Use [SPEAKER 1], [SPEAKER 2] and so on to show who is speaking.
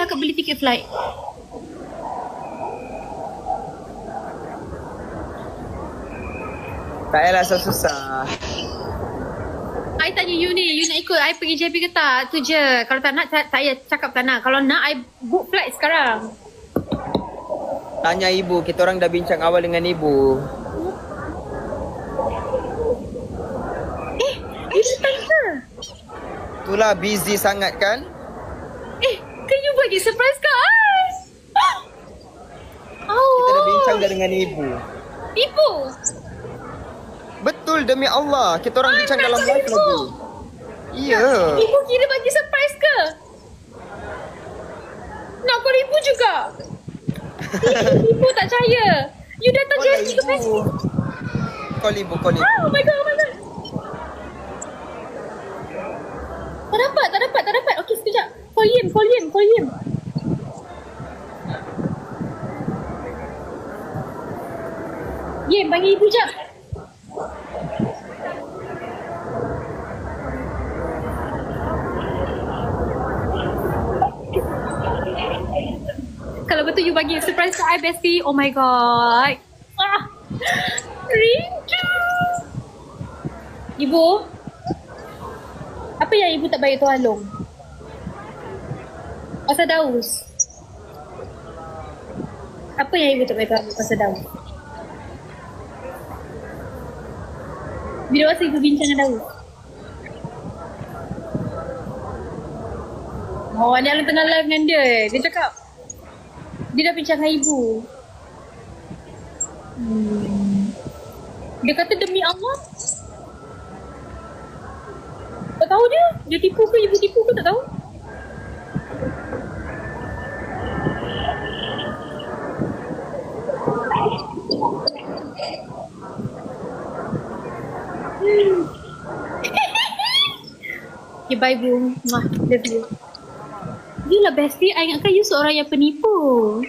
[SPEAKER 1] akak beli tiket flight?
[SPEAKER 2] Tak payahlah susah.
[SPEAKER 1] I tanya you ni, you nak ikut I pergi JB ke tak? Tu je. Kalau tak nak, tak payah cakap tak nak. Kalau nak, I book flight sekarang.
[SPEAKER 2] Tanya ibu, kita orang dah bincang awal dengan ibu.
[SPEAKER 1] You datang ke?
[SPEAKER 2] Itulah busy sangat kan?
[SPEAKER 1] Kan you bagi surprise ke I?
[SPEAKER 2] Kita dah bincang
[SPEAKER 1] Oh,
[SPEAKER 2] dah dengan ibu.
[SPEAKER 1] ibu.
[SPEAKER 2] Betul, demi Allah. Kita orang bincang
[SPEAKER 1] nak
[SPEAKER 2] dalam
[SPEAKER 1] cari
[SPEAKER 2] live
[SPEAKER 1] ibu.
[SPEAKER 2] lagi. Iya.
[SPEAKER 1] Ibu kira bagi surprise ke? Nak call ibu juga? Ibu tak percaya. You datang
[SPEAKER 2] Call
[SPEAKER 1] JB ke
[SPEAKER 2] ibu. Call ibu, call ibu.
[SPEAKER 1] Oh my god, oh my god. Tak dapat. Okey, sekejap. Call Yim. Yim, bagi ibu jap. Kalau betul you bagi surprise ke I, bestie. Oh my god. Rindu. Ibu, apa yang ibu tak bagi Tuan Long? Pasal Daus. Apa yang ibu tak bagi Tuan Long pasal Daus? Bila masa ibu bincang dengan Daus? Oh, ni Alan tengah live dengan dia. Dia cakap dia dah bincang dengan ibu. Dia kata demi Allah. Tak tahu dia. Dia tipu ke ibu tipu ke tak tahu. Okay, bye bu. Love you. You lah bestie. I ingatkan you seorang yang penipu.